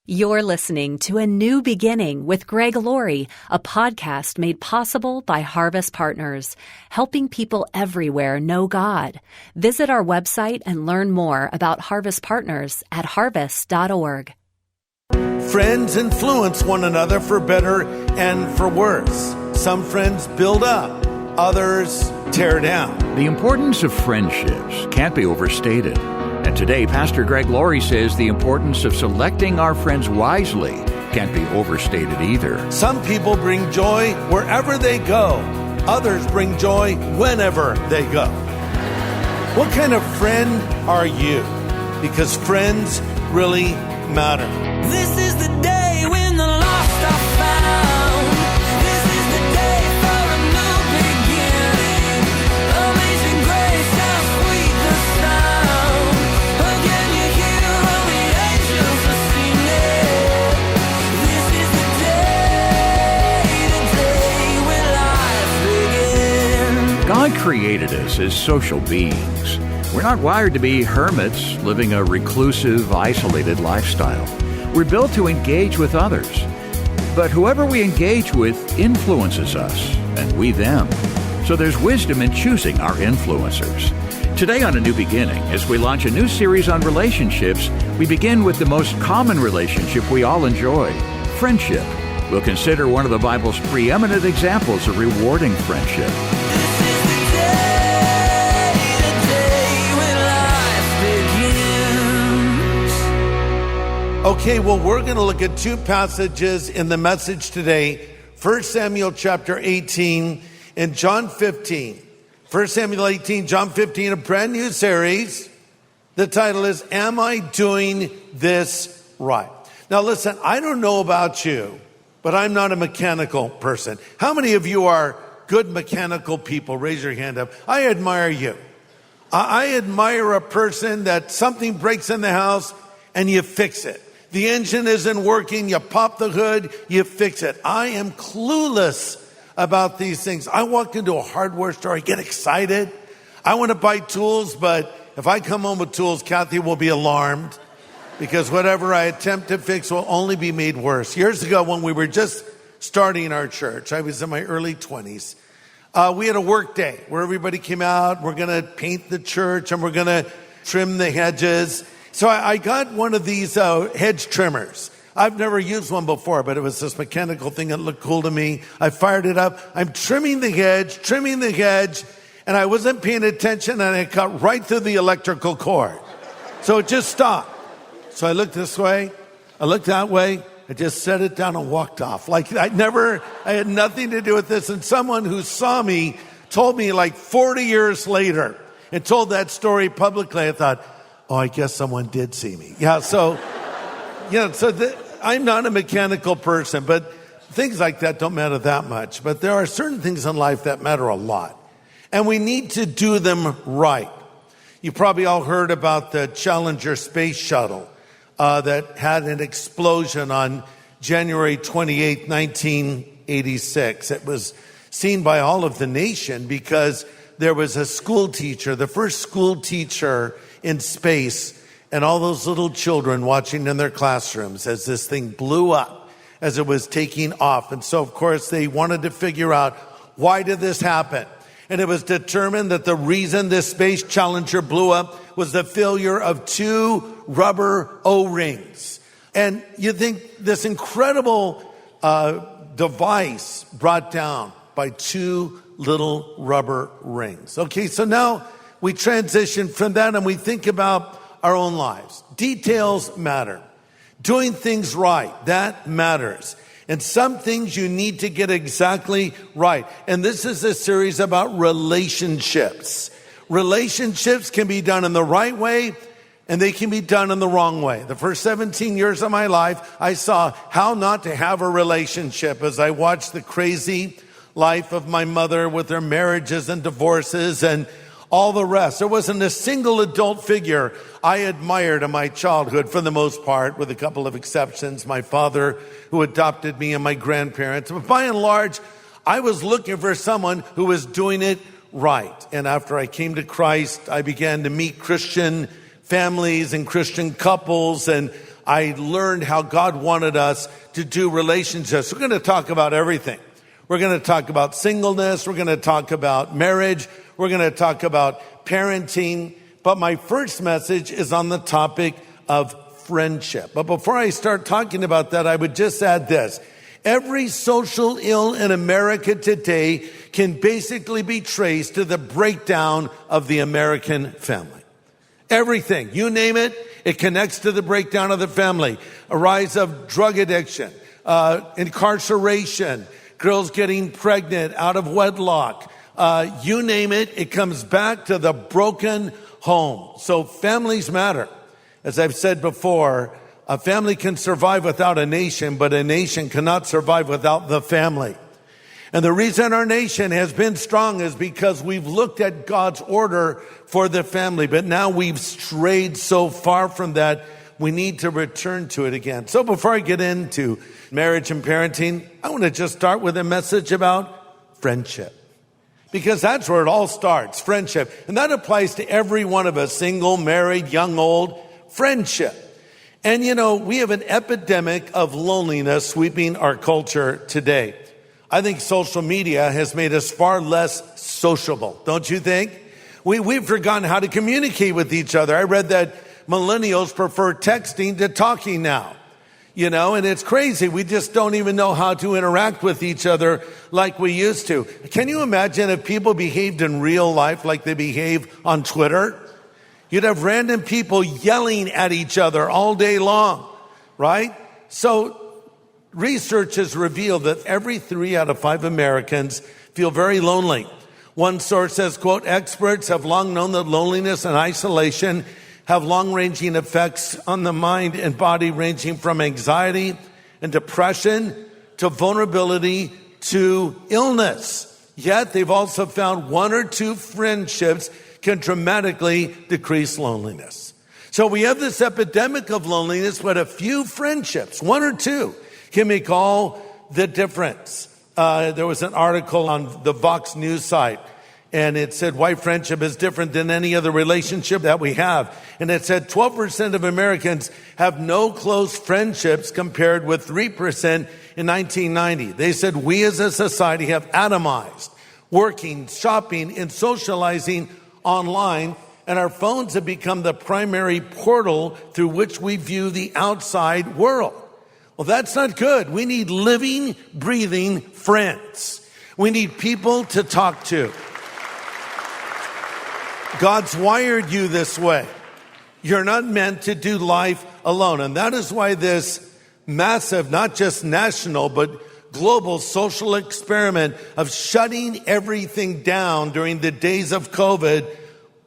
You're listening to A New Beginning with Greg Laurie, a podcast made possible by Harvest Partners, helping people everywhere know God. Visit our website and learn more about Harvest Partners at harvest.org. Friends influence one another for better and for worse. Some friends build up, others tear down. The importance of friendships can't be overstated. And today, Pastor Greg Laurie says the importance of selecting our friends wisely can't be overstated either. Some people bring joy wherever they go. Others bring joy whenever they go. What kind of friend are you? Because friends really matter. This is the day when the lost are found. This is the day for a new beginning. Amazing grace, how sweet the sound. Again you hear all the angels are singing. This is the day when life begins. God created us as social beings. We're not wired to be hermits living a reclusive, isolated lifestyle. We're built to engage with others. But whoever we engage with influences us, and we them. So there's wisdom in choosing our influencers. Today on A New Beginning, as we launch a new series on relationships, we begin with the most common relationship we all enjoy, friendship. We'll consider one of the Bible's preeminent examples of rewarding friendship. This is the day when life begins. Okay, well, we're going to look at two passages in the message today. 1 Samuel chapter 18 and John 15. 1 Samuel 18, John 15, a brand new series. The title is, Am I Doing This Right? Now listen, I don't know about you, but I'm not a mechanical person. How many of you are good mechanical people? Raise your hand up. I admire you. I admire a person that something breaks in the house and you fix it. The engine isn't working, you pop the hood, you fix it. I am clueless about these things. I walk into a hardware store, I get excited. I want to buy tools, but if I come home with tools, Kathy will be alarmed because whatever I attempt to fix will only be made worse. Years ago, when we were just starting our church, I was in my early 20s. We had a work day where everybody came out. We're going to paint the church and we're going to trim the hedges. So I got one of these hedge trimmers. I've never used one before, but it was this mechanical thing that looked cool to me. I fired it up. I'm trimming the hedge, and I wasn't paying attention, and it cut right through the electrical cord. So it just stopped. So I looked this way, I looked that way, I just set it down and walked off. Like I had nothing to do with this. And someone who saw me told me like 40 years later and told that story publicly. I thought, oh, I guess someone did see me. I'm not a mechanical person, but things like that don't matter that much. But there are certain things in life that matter a lot. And we need to do them right. You probably all heard about the Challenger space shuttle that had an explosion on January 28, 1986. It was seen by all of the nation because there was a school teacher, the first school teacher in space, and all those little children watching in their classrooms as this thing blew up, as it was taking off. And so, of course, they wanted to figure out, why did this happen? And it was determined that the reason this space Challenger blew up was the failure of two rubber O-rings. And you think this incredible device brought down by two little rubber rings. Okay, so now we transition from that and we think about our own lives. Details matter. Doing things right, that matters. And some things you need to get exactly right. And this is a series about relationships. Relationships can be done in the right way and they can be done in the wrong way. The first 17 years of my life, I saw how not to have a relationship as I watched the crazy life of my mother with her marriages and divorces and all the rest. There wasn't a single adult figure I admired in my childhood, for the most part, with a couple of exceptions, my father who adopted me and my grandparents. But by and large, I was looking for someone who was doing it right. And after I came to Christ, I began to meet Christian families and Christian couples, and I learned how God wanted us to do relationships. We're going to talk about everything. We're going to talk about singleness. We're going to talk about marriage. We're going to talk about parenting. But my first message is on the topic of friendship. But before I start talking about that, I would just add this. Every social ill in America today can basically be traced to the breakdown of the American family. Everything, you name it, it connects to the breakdown of the family. A rise of drug addiction, incarceration, girls getting pregnant out of wedlock. You name it, it comes back to the broken home. So families matter. As I've said before, a family can survive without a nation, but a nation cannot survive without the family. And the reason our nation has been strong is because we've looked at God's order for the family, but now we've strayed so far from that, we need to return to it again. So before I get into marriage and parenting, I want to just start with a message about friendship. Because that's where it all starts, friendship. And that applies to every one of us, single, married, young, old, friendship. And you know, we have an epidemic of loneliness sweeping our culture today. I think social media has made us far less sociable, don't you think? We've forgotten how to communicate with each other. I read that millennials prefer texting to talking now. You know, and it's crazy. We just don't even know how to interact with each other like we used to. Can you imagine if people behaved in real life like they behave on Twitter? You'd have random people yelling at each other all day long, right? So research has revealed that every 3 out of 5 Americans feel very lonely. One source says, quote, experts have long known that loneliness and isolation have long-ranging effects on the mind and body, ranging from anxiety and depression to vulnerability to illness. Yet they've also found 1 or 2 friendships can dramatically decrease loneliness. So we have this epidemic of loneliness, but a few friendships, 1 or 2, can make all the difference. There was an article on the Vox News site, and it said why friendship is different than any other relationship that we have. And it said 12% of Americans have no close friendships compared with 3% in 1990. They said we as a society have atomized working, shopping, and socializing online, and our phones have become the primary portal through which we view the outside world. Well, that's not good. We need living, breathing friends. We need people to talk to. God's wired you this way. You're not meant to do life alone. And that is why this massive, not just national, but global social experiment of shutting everything down during the days of COVID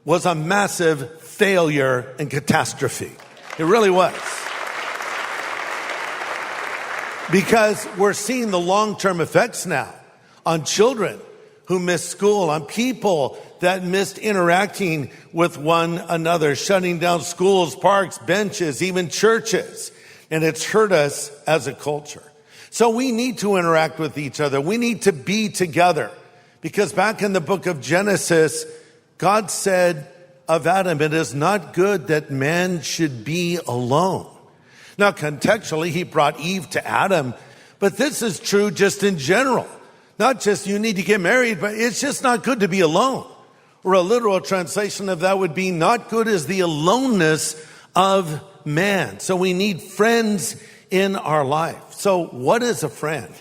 was a massive failure and catastrophe. It really was. Because we're seeing the long-term effects now on children who miss school, on people that missed interacting with one another, shutting down schools, parks, benches, even churches. And it's hurt us as a culture. So we need to interact with each other. We need to be together. Because back in the book of Genesis, God said of Adam, it is not good that man should be alone. Now, contextually, he brought Eve to Adam, but this is true just in general. Not just you need to get married, but it's just not good to be alone. Or a literal translation of that would be not good is the aloneness of man. So we need friends in our life. So what is a friend?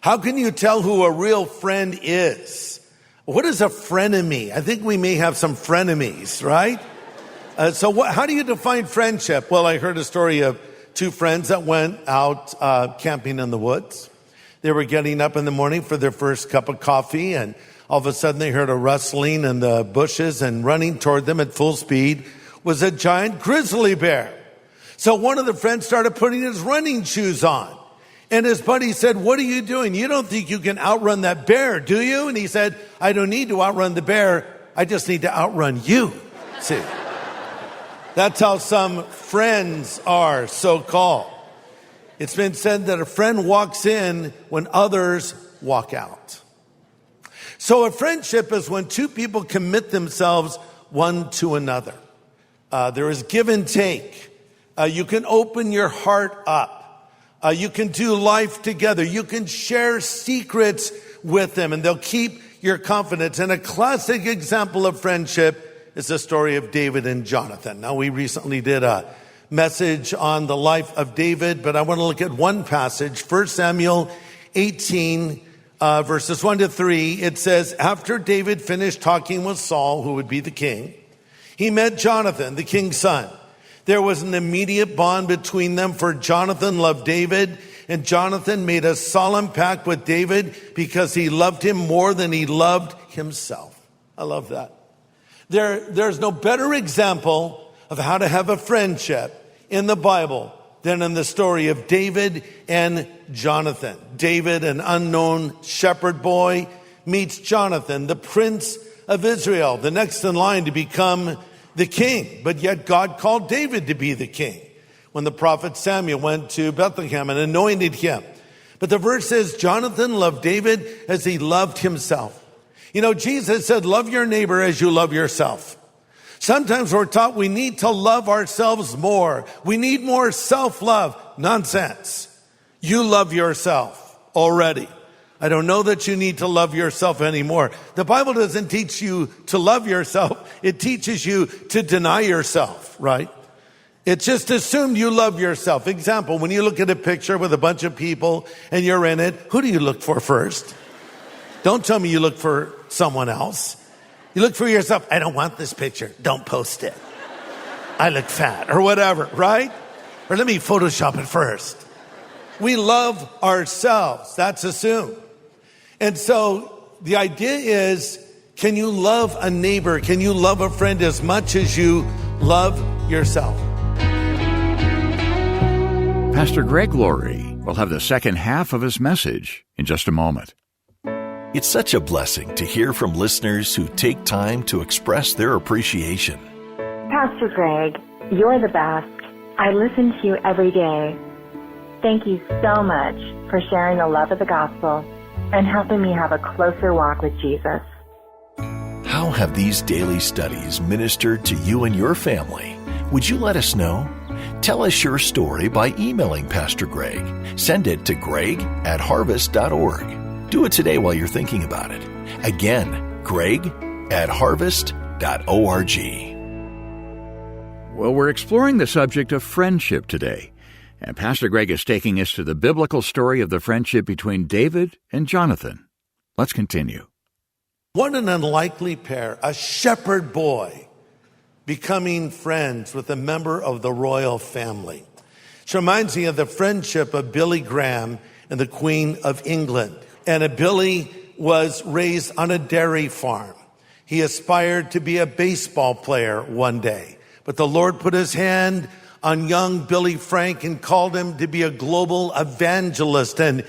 How can you tell who a real friend is? What is a frenemy? I think we may have some frenemies, right? How do you define friendship? Well, I heard a story of 2 friends that went out camping in the woods. They were getting up in the morning for their first cup of coffee, and all of a sudden they heard a rustling in the bushes, and running toward them at full speed was a giant grizzly bear. So one of the friends started putting his running shoes on. And his buddy said, what are you doing? You don't think you can outrun that bear, do you? And he said, I don't need to outrun the bear. I just need to outrun you. See, that's how some friends are so-called. It's been said that a friend walks in when others walk out. So a friendship is when 2 people commit themselves one to another. There is give and take. You can open your heart up. You can do life together. You can share secrets with them, and they'll keep your confidence. And a classic example of friendship is the story of David and Jonathan. Now, we recently did a message on the life of David, but I want to look at one passage, 1 Samuel 18, verses 1 to 3. It says, after David finished talking with Saul, who would be the king, he met Jonathan, the king's son. There was an immediate bond between them, for Jonathan loved David, and Jonathan made a solemn pact with David because he loved him more than he loved himself. I love that. There's no better example of how to have a friendship in the Bible than in the story of David and Jonathan. David, an unknown shepherd boy, meets Jonathan, the prince of Israel, the next in line to become the king. But yet God called David to be the king when the prophet Samuel went to Bethlehem and anointed him. But the verse says, Jonathan loved David as he loved himself. You know, Jesus said, love your neighbor as you love yourself. Sometimes we're taught we need to love ourselves more. We need more self-love. Nonsense. You love yourself already. I don't know that you need to love yourself anymore. The Bible doesn't teach you to love yourself. It teaches you to deny yourself, right? It's just assumed you love yourself. Example, when you look at a picture with a bunch of people and you're in it, who do you look for first? Don't tell me you look for someone else. You look for yourself. I don't want this picture. Don't post it. I look fat or whatever, right? Or let me Photoshop it first. We love ourselves. That's assumed. And so the idea is, can you love a neighbor? Can you love a friend as much as you love yourself? Pastor Greg Laurie will have the second half of his message in just a moment. It's such a blessing to hear from listeners who take time to express their appreciation. Pastor Greg, you're the best. I listen to you every day. Thank you so much for sharing the love of the gospel and helping me have a closer walk with Jesus. How have these daily studies ministered to you and your family? Would you let us know? Tell us your story by emailing Pastor Greg. Send it to greg@harvest.org. Do it today while you're thinking about it. Again, greg@harvest.org. Well, we're exploring the subject of friendship today. And Pastor Greg is taking us to the biblical story of the friendship between David and Jonathan. Let's continue. What an unlikely pair, a shepherd boy becoming friends with a member of the royal family. It reminds me of the friendship of Billy Graham and the Queen of England. And Billy was raised on a dairy farm. He aspired to be a baseball player one day, but the Lord put his hand on young Billy Frank and called him to be a global evangelist and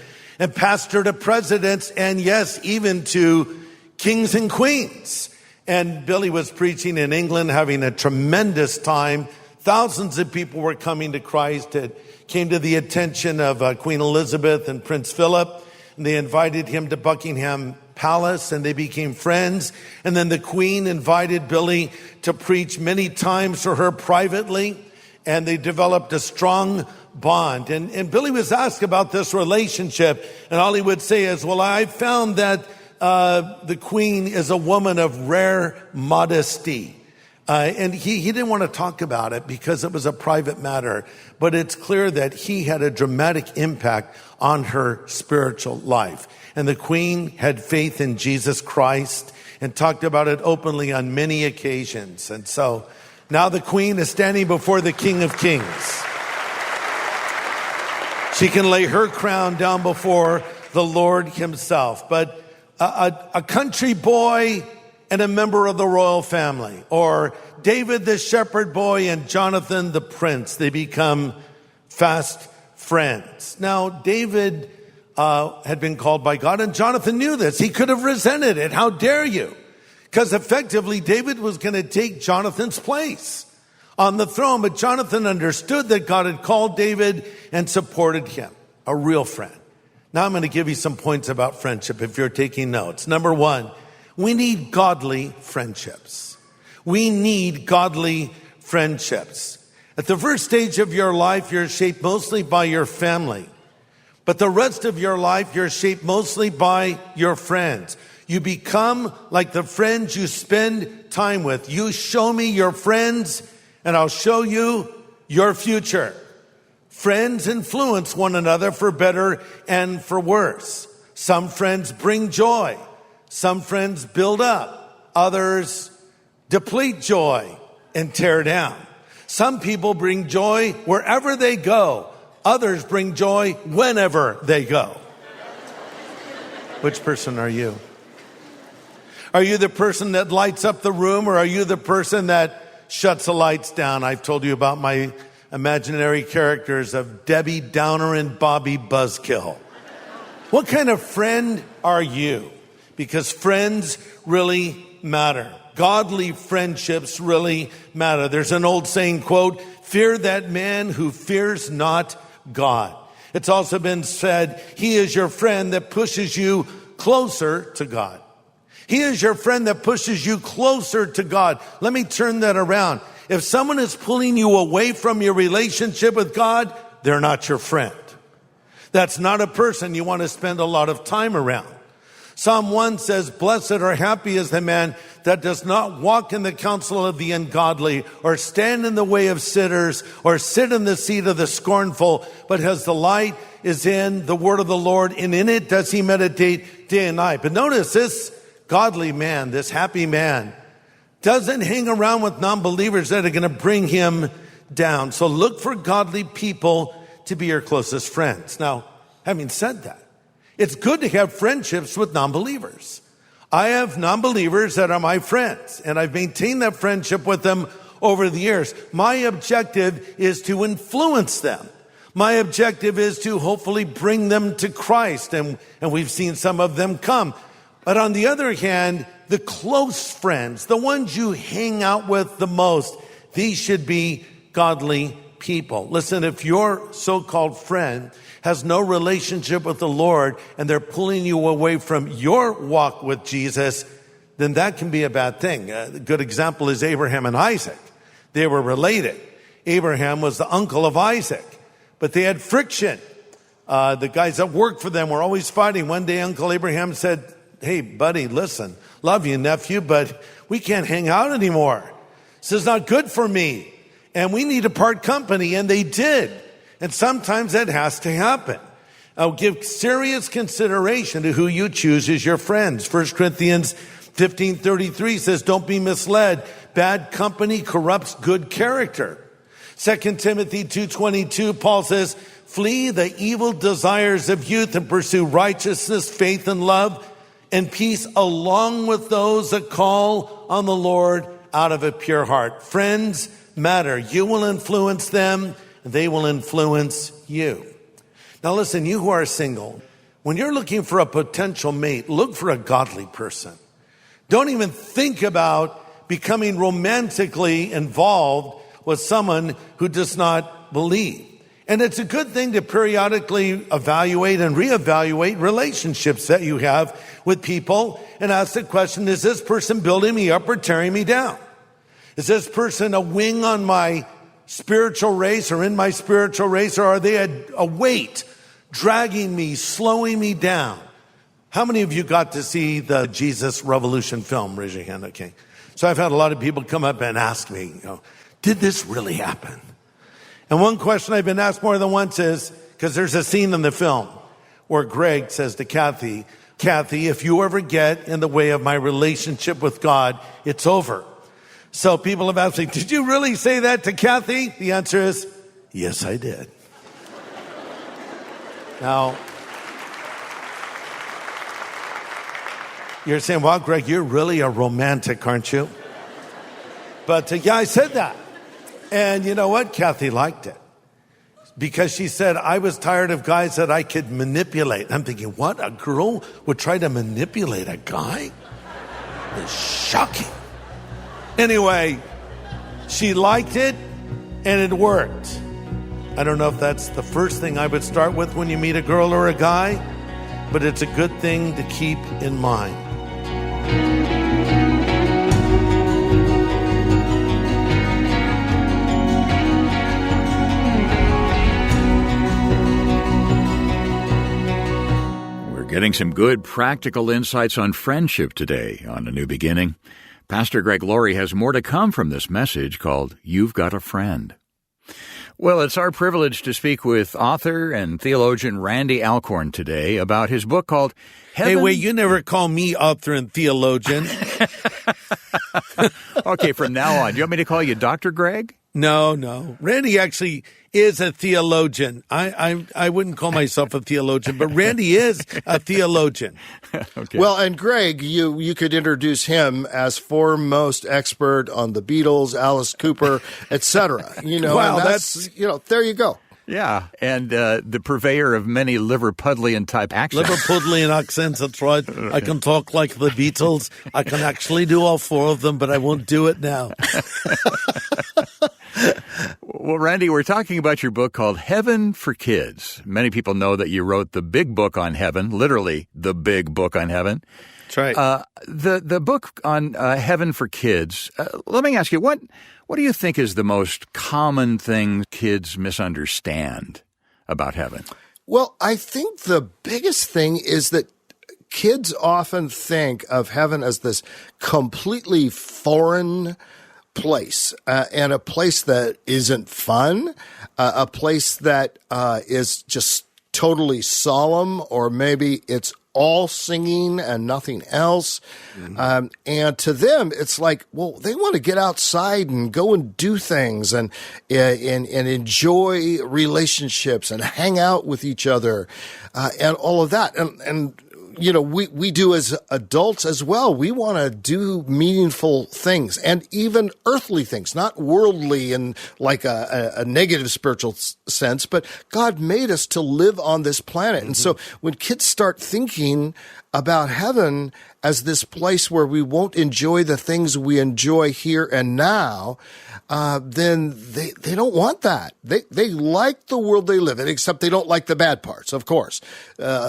pastor to presidents and, yes, even to kings and queens. And Billy was preaching in England, having a tremendous time. Thousands of people were coming to Christ. It came to the attention of Queen Elizabeth and Prince Philip, and they invited him to Buckingham Palace, and they became friends. And then the Queen invited Billy to preach many times for her privately, and they developed a strong bond. And Billy was asked about this relationship, and all he would say is, well, I found that the Queen is a woman of rare modesty. And he didn't want to talk about it because it was a private matter, but it's clear that he had a dramatic impact on her spiritual life. And the Queen had faith in Jesus Christ and talked about it openly on many occasions. And so now the Queen is standing before the King of Kings. She can lay her crown down before the Lord himself. But a country boy and a member of the royal family, or David the shepherd boy and Jonathan the prince, they become fast friends. Now, David had been called by God, and Jonathan knew this. He could have resented it. How dare you? Because effectively, David was going to take Jonathan's place on the throne. But Jonathan understood that God had called David and supported him. A real friend. Now I'm going to give you some points about friendship if you're taking notes. Number one, we need godly friendships. We need godly friendships. At the first stage of your life, you're shaped mostly by your family. But the rest of your life, you're shaped mostly by your friends. You become like the friends you spend time with. You show me your friends, and I'll show you your future. Friends influence one another for better and for worse. Some friends bring joy. Some friends build up. Others deplete joy and tear down. Some people bring joy wherever they go. Others bring joy whenever they go. Which person are you? Are you the person that lights up the room, or are you the person that shuts the lights down? I've told you about my imaginary characters of Debbie Downer and Bobby Buzzkill. What kind of friend are you? Because friends really matter. Godly friendships really matter. There's an old saying, quote, "Fear that man who fears not God." It's also been said, he is your friend that pushes you closer to God. He is your friend that pushes you closer to God. Let me turn that around. If someone is pulling you away from your relationship with God, they're not your friend. That's not a person you want to spend a lot of time around. Psalm 1 says, "Blessed or happy is the man that does not walk in the counsel of the ungodly, or stand in the way of sinners, or sit in the seat of the scornful, but his delight is in the word of the Lord, and in it does he meditate day and night." But notice this godly man, this happy man, doesn't hang around with non-believers that are going to bring him down. So look for godly people to be your closest friends. Now, having said that, it's good to have friendships with non-believers. I have non-believers that are my friends, and I've maintained that friendship with them over the years. My objective is to influence them. My objective is to hopefully bring them to Christ, and we've seen some of them come. But on the other hand, the close friends, the ones you hang out with the most, these should be godly people. Listen, if your so-called friend has no relationship with the Lord and they're pulling you away from your walk with Jesus, then that can be a bad thing. A good example is Abraham and Isaac. They were related. Abraham was the uncle of Isaac, but they had friction. The guys that worked for them were always fighting. One day, Uncle Abraham said, "Hey, buddy, listen, love you, nephew, but we can't hang out anymore. This is not good for me. And we need to part company." And they did. And sometimes that has to happen. Give serious consideration to who you choose as your friends. 1 Corinthians 15:33 says, "Don't be misled. Bad company corrupts good character." 2 Timothy 2:22, Paul says, "Flee the evil desires of youth and pursue righteousness, faith, and love, and peace along with those that call on the Lord out of a pure heart." Friends matter. You will influence them. They will influence you. Now listen, you who are single, when you're looking for a potential mate, look for a godly person. Don't even think about becoming romantically involved with someone who does not believe. And it's a good thing to periodically evaluate and reevaluate relationships that you have with people and ask the question, is this person building me up or tearing me down? Is this person a wing on my spiritual race or in my spiritual race, or are they a weight dragging me, slowing me down? How many of you got to see the Jesus Revolution film? Raise your hand. Okay. So I've had a lot of people come up and ask me, did this really happen? And one question I've been asked more than once is, because there's a scene in the film where Greg says to Kathy, if you ever get in the way of my relationship with God, it's over. So people have asked me, did you really say that to Kathy? The answer is, yes, I did. Now, you're saying, well, Greg, you're really a romantic, aren't you? But yeah, I said that. And you know what? Kathy liked it. Because she said, I was tired of guys that I could manipulate. I'm thinking, what? A girl would try to manipulate a guy? It's shocking. Anyway, she liked it, and it worked. I don't know if that's the first thing I would start with when you meet a girl or a guy, but it's a good thing to keep in mind. getting some good practical insights on friendship today on A New Beginning. Pastor Greg Laurie has more to come from this message called You've Got a Friend. Well, it's our privilege to speak with author and theologian Randy Alcorn today about his book called Heaven... Hey, wait, you never call me author and theologian. Okay, from now on. Do you want me to call you Dr. Greg? No. Randy actually is a theologian. I wouldn't call myself a theologian, but Randy is a theologian. Okay. Well, and Greg, you could introduce him as foremost expert on the Beatles, Alice Cooper, etc. Wow, and that's there you go. Yeah, and the purveyor of many Liverpudlian-type accents. Liverpudlian accents, that's right. I can talk like the Beatles. I can actually do all four of them, but I won't do it now. Well, Randy, we're talking about your book called Heaven for Kids. Many people know that you wrote the big book on heaven, literally the big book on heaven. That's right. The book on Heaven for Kids, let me ask you, what do you think is the most common thing kids misunderstand about heaven? Well, I think the biggest thing is that kids often think of heaven as this completely foreign place, and a place that isn't fun, a place that is just totally solemn, or maybe it's all singing and nothing else. Mm-hmm. And to them, it's like, well, they want to get outside and go and do things and enjoy relationships and hang out with each other, and all of that. And we do as adults as well. We want to do meaningful things and even earthly things, not worldly in like a negative spiritual sense, but God made us to live on this planet. Mm-hmm. And so when kids start thinking about heaven as this place where we won't enjoy the things we enjoy here and now, then they don't want that. They like the world they live in, except they don't like the bad parts, of course.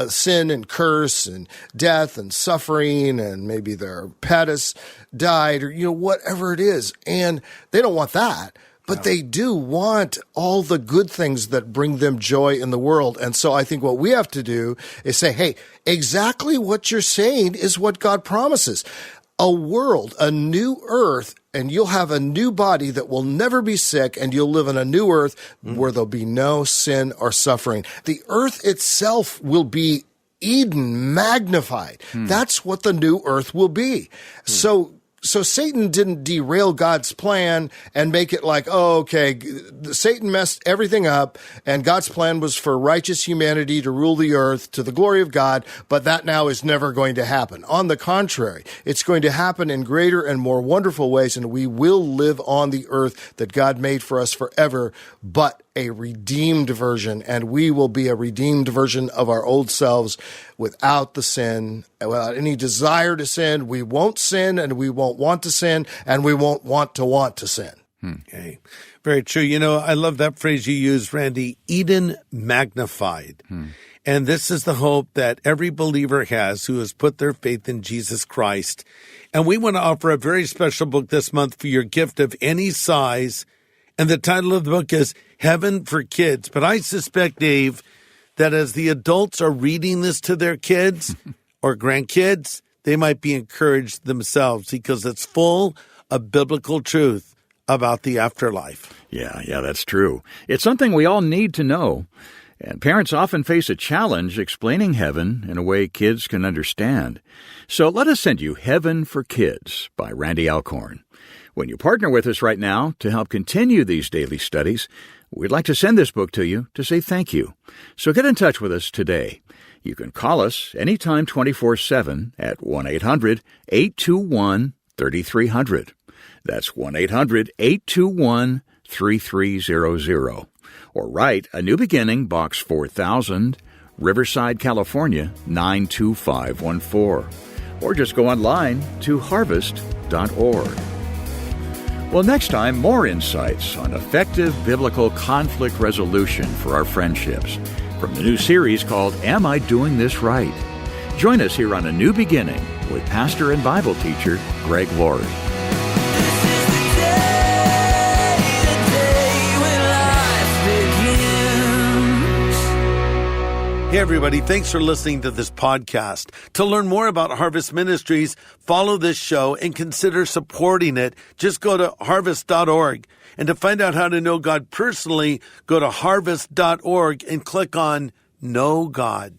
Sin and curse and death and suffering, and maybe their pet has died, or, whatever it is. And they don't want that. But they do want all the good things that bring them joy in the world. And so I think what we have to do is say, hey, exactly what you're saying is what God promises. A world, a new earth, and you'll have a new body that will never be sick, and you'll live on a new earth where there'll be no sin or suffering. The earth itself will be Eden magnified. That's what the new earth will be. So Satan didn't derail God's plan and make it like, Satan messed everything up, and God's plan was for righteous humanity to rule the earth to the glory of God, but that now is never going to happen. On the contrary, it's going to happen in greater and more wonderful ways, and we will live on the earth that God made for us forever, but a redeemed version, and we will be a redeemed version of our old selves without the sin, without any desire to sin. We won't sin, and we won't want to sin, and we won't want to sin. Okay. Very true. I love that phrase you used, Randy, Eden magnified. And this is the hope that every believer has who has put their faith in Jesus Christ. And we want to offer a very special book this month for your gift of any size. And the title of the book is Heaven for Kids. But I suspect, Dave, that as the adults are reading this to their kids or grandkids, they might be encouraged themselves because it's full of biblical truth about the afterlife. Yeah, that's true. It's something we all need to know. And parents often face a challenge explaining heaven in a way kids can understand. So let us send you Heaven for Kids by Randy Alcorn. When you partner with us right now to help continue these daily studies, we'd like to send this book to you to say thank you. So get in touch with us today. You can call us anytime 24/7 at 1-800-821-3300. That's 1-800-821-3300. Or write A New Beginning, Box 4000, Riverside, California, 92514. Or just go online to harvest.org. Well, next time, more insights on effective biblical conflict resolution for our friendships from the new series called Am I Doing This Right? Join us here on A New Beginning with pastor and Bible teacher Greg Laurie. Hey, everybody, thanks for listening to this podcast. To learn more about Harvest Ministries, follow this show and consider supporting it. Just go to harvest.org. And to find out how to know God personally, go to harvest.org and click on Know God.